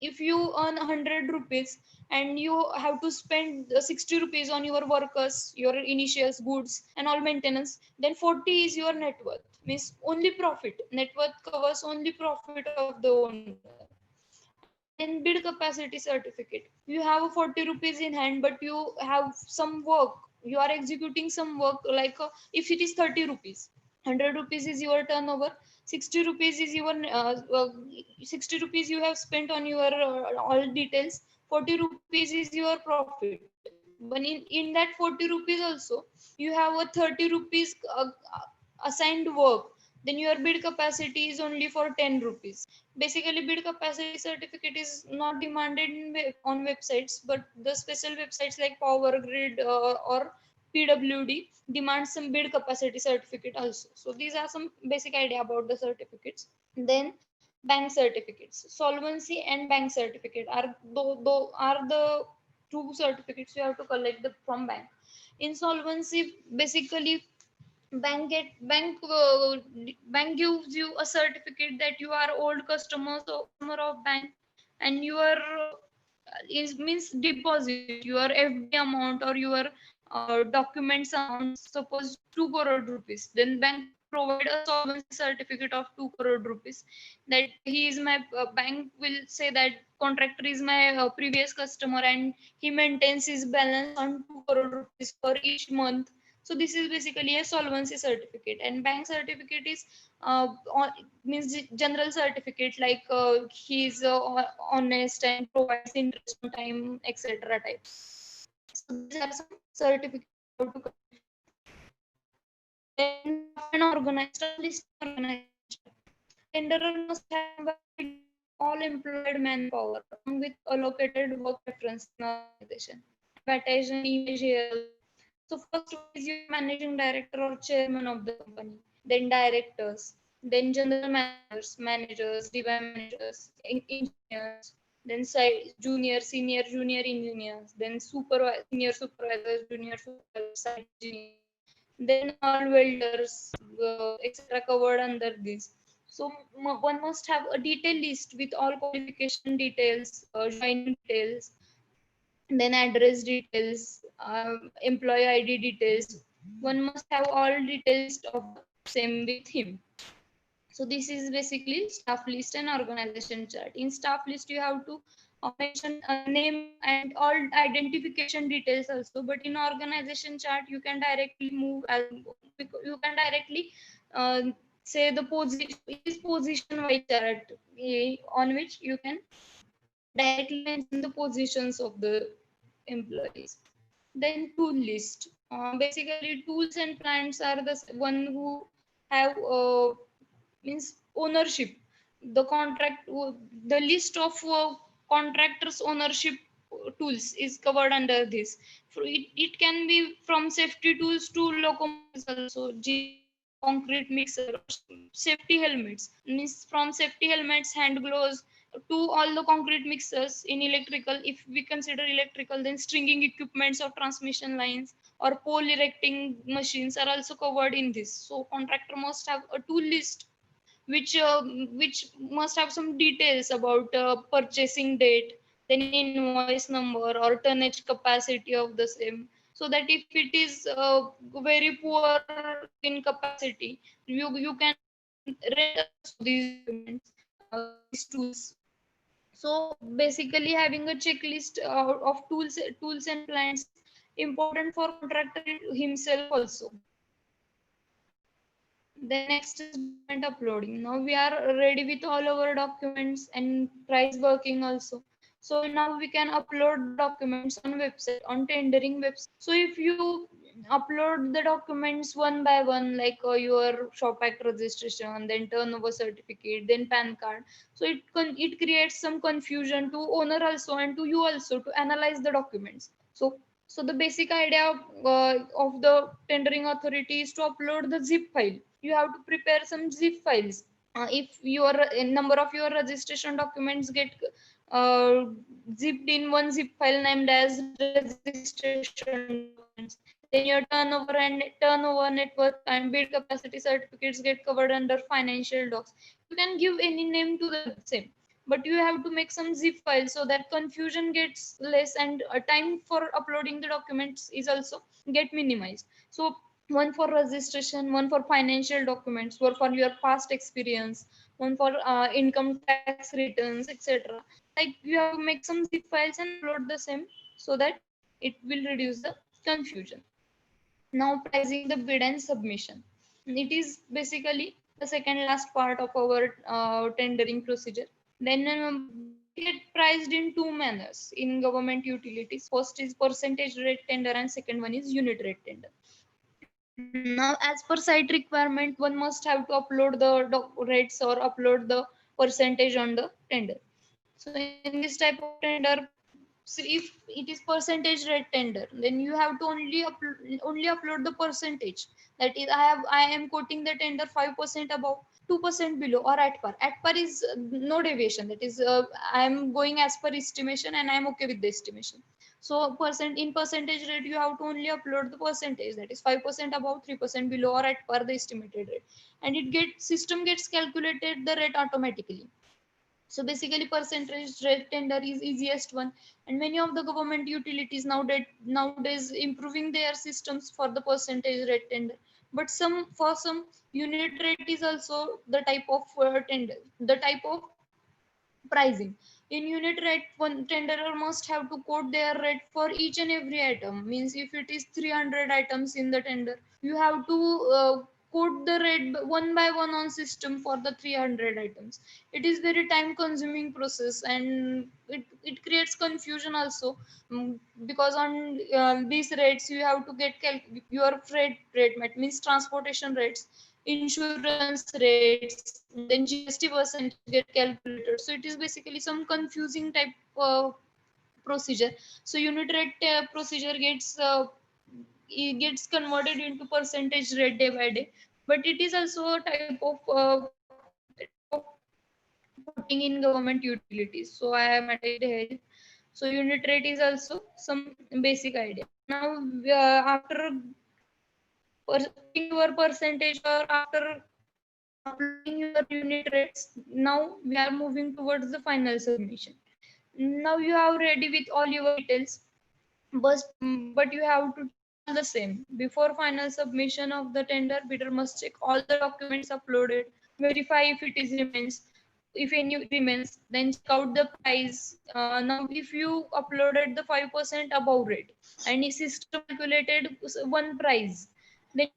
if you earn 100 rupees and you have to spend 60 rupees on your workers, your initials, goods, and all maintenance, then 40 is your net worth. Means only profit. Net worth covers only profit of the owner. And then bid capacity certificate. You have 40 rupees in hand, but you have some work. You are executing some work like if it is 30 rupees. 100 rupees is your turnover, 60 rupees is your 60 rupees you have spent on your all details, 40 rupees is your profit. But in that 40 rupees also you have a 30 rupees assigned work, then your bid capacity is only for 10 rupees. Basically bid capacity certificate is not demanded on websites, but the special websites like Power Grid or PWD demand some bid capacity certificate also. So these are some basic idea about the certificates. Then bank certificates, solvency and bank certificate are the two certificates you have to collect from bank. Insolvency, basically bank gives you a certificate that you are old customer of bank, and your is means deposit your FD amount or your documents amount, suppose 2 crore rupees, then bank provide a solvency certificate of 2 crore rupees, that he is my bank will say that contractor is my previous customer and he maintains his balance on 2 crore rupees for each month. So this is basically a solvency certificate. And bank certificate is means general certificate like he is honest and provides interest on time, etc. type. So these are some certificates. Then an organized list organized. Tenderer must have all employed manpower with allocated work preference in organization. Attach an image here. So first is your managing director or chairman of the company, then directors, then general managers, DY managers, engineers, then junior, senior, junior engineers, then senior supervisors, junior supervisors, site engineers, then all welders, etc. covered under this. So one must have a detailed list with all qualification details, joining details, then address details, employee ID details. One must have all details of same with him. So this is basically staff list and organization chart. In staff list, you have to mention name and all identification details also. But in organization chart, you can directly move as you can directly uh, say the position. It is position wise chart on which you can directly mention the positions of the employees. Then tool list. Basically, tools and plants are the one who have means ownership. The contract, the list of contractors' ownership tools is covered under this. It can be from safety tools to locomotives also. Concrete mixer, safety helmets means from safety helmets, hand gloves to all the concrete mixers in electrical. If we consider electrical, then stringing equipments of transmission lines or pole erecting machines are also covered in this. So contractor must have a tool list which must have some details about purchasing date, then invoice number or tonnage capacity of the same, so that if it is very poor in capacity, you can rent also these equipments, these tools. So basically, having a checklist of tools and plants is important for contractor himself also. Then next is document uploading. Now we are ready with all our documents and price working also. So now we can upload the documents on website, on tendering website. So if you upload the documents one by one, like your shop act registration, then turnover certificate, then PAN card. So it creates some confusion to owner also and to you also to analyze the documents. So the basic idea of the tendering authority is to upload the zip file. You have to prepare some zip files. If your number of your registration documents get uh, zipped in one zip file named as registration documents, then your turnover net worth and bid capacity certificates get covered under financial docs. You can give any name to the same, but you have to make some zip file so that confusion gets less and time for uploading the documents is also get minimized. So one for registration, one for financial documents, one for your past experience, one for income tax returns, etc. Like you have to make some zip files and upload the same so that it will reduce the confusion. Now pricing the bid and submission. It is basically the second last part of our tendering procedure. Then bid get priced in two manners in government utilities. First is percentage rate tender and second one is unit rate tender. Now, as per site requirement, one must have to upload the rates or upload the percentage on the tender. So in this type of tender, so if it is percentage rate tender, then you have to only upload the percentage. That is, I am quoting the tender 5% above, 2% below, or at par. At par is no deviation. That is, I am going as per estimation and I am okay with the estimation. So percentage rate, you have to only upload the percentage, that is 5% above, 3% below, or at par the estimated rate, and system gets calculated the rate automatically. So basically, percentage rate tender is easiest one, and many of the government utilities nowadays improving their systems for the percentage rate tender. But some unit rate is also the type of tender, the type of pricing. In unit rate, one tenderer must have to quote their rate for each and every item. Means if it is 300 items in the tender, you have to quote the rate one by one on system for the 300 items. It is very time consuming process, and it creates confusion also. Because on these rates you have to get your freight rate, means transportation rates, insurance rates, then GST percentage get calculated. So it is basically some confusing type procedure. So unit rate procedure gets it gets converted into percentage rate day by day. but it is also a type of voting in government utilities. So I am at it. So unit rate is also some basic idea. Now after putting your percentage or after uploading your unit rates, now we are moving towards the final submission. Now you are ready with all your details, but you have to do the same. Before final submission of the tender, bidder must check all the documents uploaded, verify if it is remains. If any remains, then check out the price. Now, if you uploaded the 5% above rate and the system calculated one price, then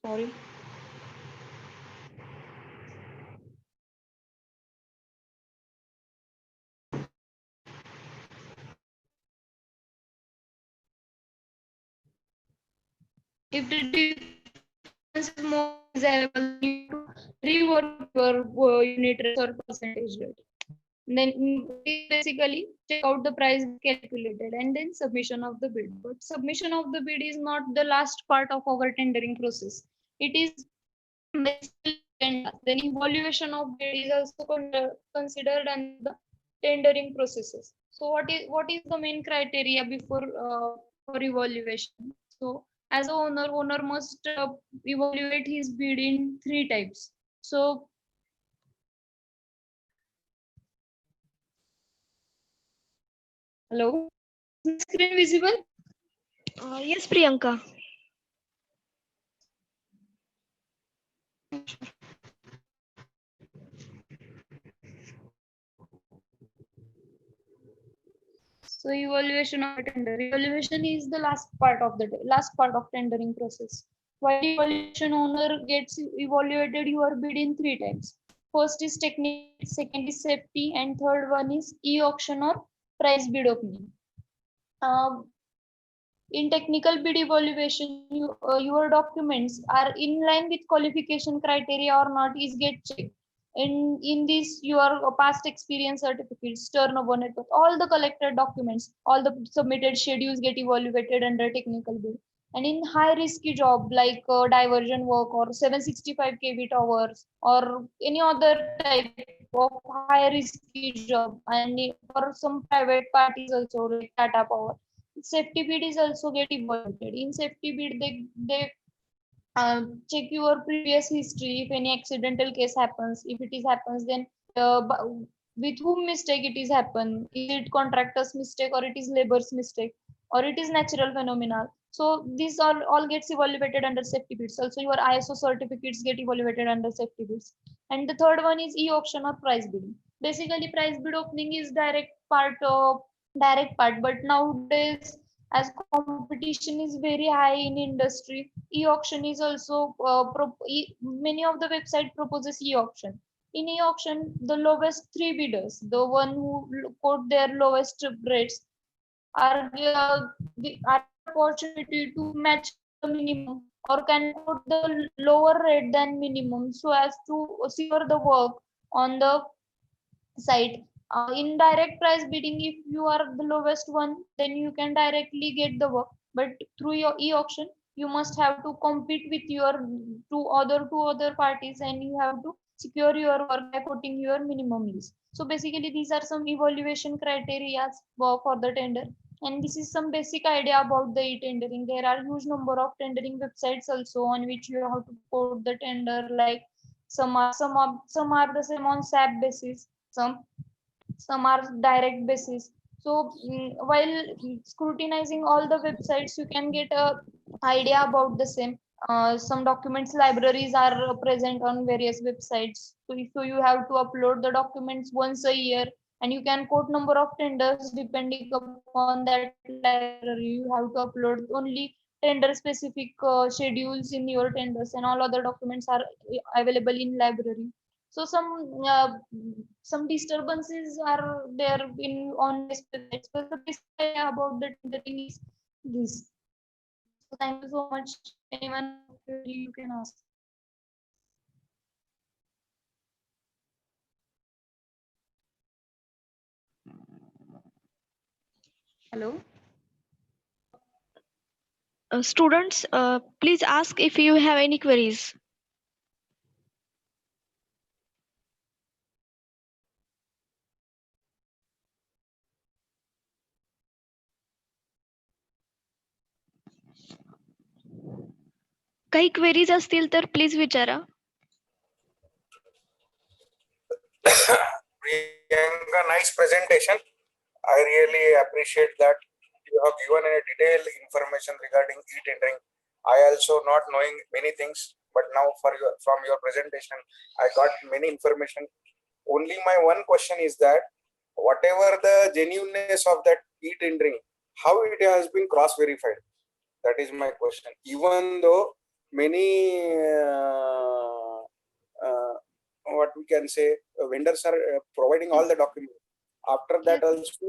sorry. If the difference is more desirable, you to rework your unit rate or percentage rate. Then basically check out the price calculated and then submission of the bid. But submission of the bid is not the last part of our tendering process. It is basically then evaluation of bid is also considered under the tendering processes. So what is the main criteria before for evaluation? So as a owner must evaluate his bid in three types. So hello, screen visible? Yes, Priyanka. So evaluation of a tender. Evaluation is the last part of tendering process. While evaluation owner gets evaluated your bid in three times. First is technical, second is safety, and third one is e-auction or price bid opening. Um, in technical bid evaluation, your documents are in line with qualification criteria or not is get checked. In this, your past experience certificates, turnover net worth, all the collected documents, all the submitted schedules get evaluated under technical bid. And in high risky job like diversion work or 765 kV towers or any other type of high risky job, and for some private parties also like Tata Power, safety bid is also get evaluated. In safety bid, they check your previous history. If any accidental case happens, if it is happens, then with whom mistake it is happen? Is it contractor's mistake or it is labor's mistake or it is natural phenomena? So these all gets evaluated under safety bids. Also, your ISO certificates get evaluated under safety bids. And the third one is e-auction or price bidding. Basically, price bid opening is direct part, but nowadays as competition is very high in industry, e-auction is also many of the website proposes e-auction. In e-auction, the lowest three bidders, the one who quote their lowest rates, are opportunity to match the minimum or can quote the lower rate than minimum so as to secure the work on the site. In direct price bidding, if you are the lowest one, then you can directly get the work. But through your e-auction, you must have to compete with your two other parties, and you have to secure your work by quoting your minimum list. So basically, these are some evaluation criteria for the tender. And this is some basic idea about the e-tendering. There are huge number of tendering websites also on which you have to quote the tender. Like some are the same on SAP basis, some are direct basis. So while scrutinizing all the websites, you can get a idea about the same. Some documents libraries are present on various websites. So you have to upload the documents once a year, and you can quote number of tenders depending upon that library. You have to upload only tender specific schedules in your tenders, and all other documents are available in library. So some disturbances are there in on display. So the basic idea about the tendering is this. So thank you so much. Anyone you can ask. Hello. Students, please ask if you have any queries. काही queries असतील तर please विचारा. Priyanka, nice presentation. I really appreciate that you have given a detailed information regarding e-tendering. I also not knowing many things, but now from your presentation, I got many information. Only my one question is that whatever the genuineness of that e-tendering, how it has been cross-verified? That is my question. Even though many what we can say vendors are providing all the documents, after that also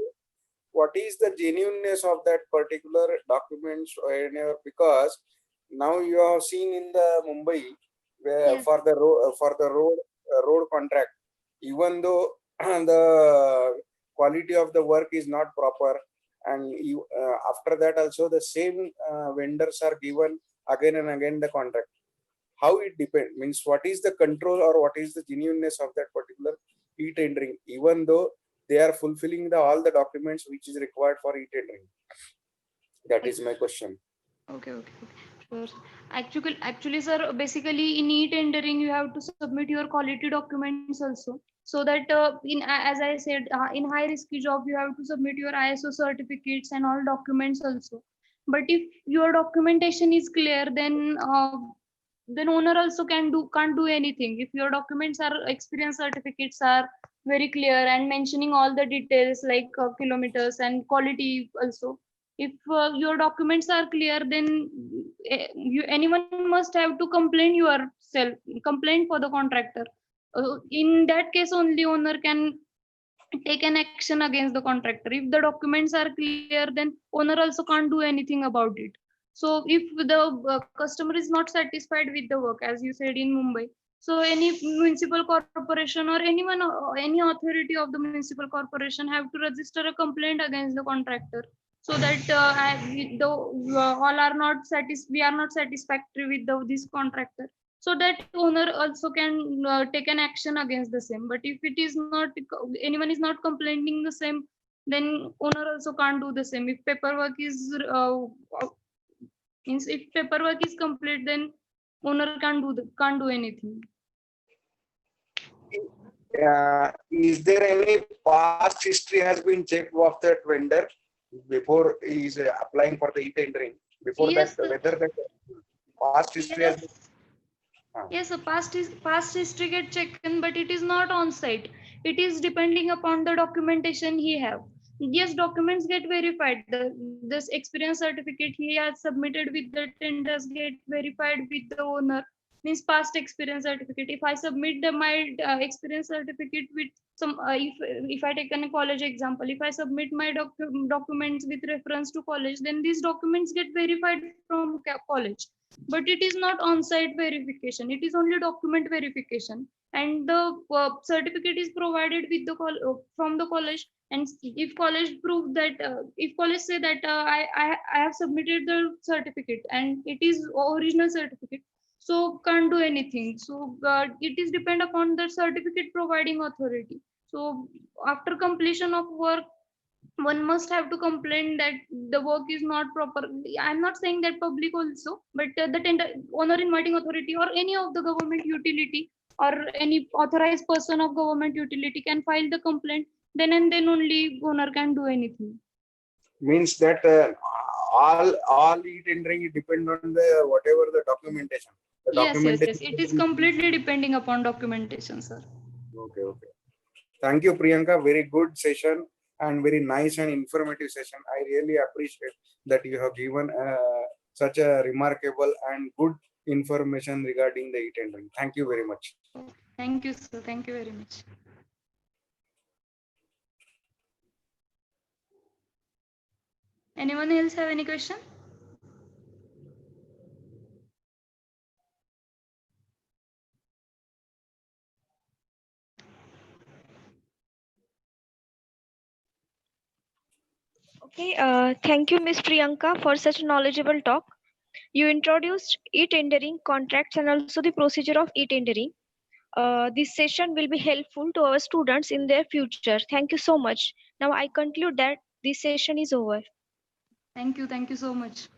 what is the genuineness of that particular documents whenever, because now you have seen in the Mumbai where Yes. for the road contract, even though the quality of the work is not proper, and you after that also the same vendors are given again and again the contract. How it depends, means what is the control or what is the genuineness of that particular e-tendering, even though they are fulfilling all the documents which is required for e-tendering? That is my question. Okay. Sure. Actually, sir, basically in e-tendering, you have to submit your quality documents also. So that as I said, in high risky job, you have to submit your ISO certificates and all documents also. But if your documentation is clear, then owner also can't do anything. If your documents are experience certificates are very clear and mentioning all the details like kilometers and quality also, if your documents are clear, then anyone must have to complain for the contractor. In that case only owner can take an action against the contractor. If the documents are clear, then owner also can't do anything about it. So if the customer is not satisfied with the work, as you said in Mumbai, so any municipal corporation or anyone, any authority of the municipal corporation have to register a complaint against the contractor, so that all are not we are not satisfactory with this contractor, so that owner also can take an action against the same. But if it is not, anyone is not complaining the same, then owner also can't do the same. If paperwork is means if paperwork is complete, then owner can't do anything. Is there any past history has been checked of that vendor before he is applying for the e-tendering? Before Yes, that, whether that past history has been... Yes, a past history get checked, but it is not on site. It is depending upon the documentation he have. Yes, documents get verified. This experience certificate he has submitted with the tenders get verified with the owner. Means past experience certificate. If I submit my experience certificate with some, if I take a college example, if I submit my documents with reference to college, then these documents get verified from college. But it is not on-site verification. It is only document verification, and the certificate is provided with the from the college. And if college prove that, if college say that I have submitted the certificate and it is original certificate, so can't do anything. So it is depend upon the certificate providing authority. So after completion of work, one must have to complain that the work is not proper. I'm not saying that public also, but the tender owner inviting authority or any of the government utility or any authorized person of government utility can file the complaint. Then and then only owner can do anything. Means that all e-tendering depend on the whatever the documentation. The Yes. documentation. It is completely depending upon documentation, sir. Okay. Thank you, Priyanka. Very good session and very nice and informative session. I really appreciate that you have given such a remarkable and good information regarding the e-tendering. Thank you very much. Thank you, sir. Thank you very much. Anyone else have any question? Okay, thank you, Ms. Priyanka, for such knowledgeable talk. You introduced e-tendering contracts and also the procedure of e-tendering. This session will be helpful to our students in their future. Thank you so much. Now I conclude that this session is over. Thank you. Thank you so much.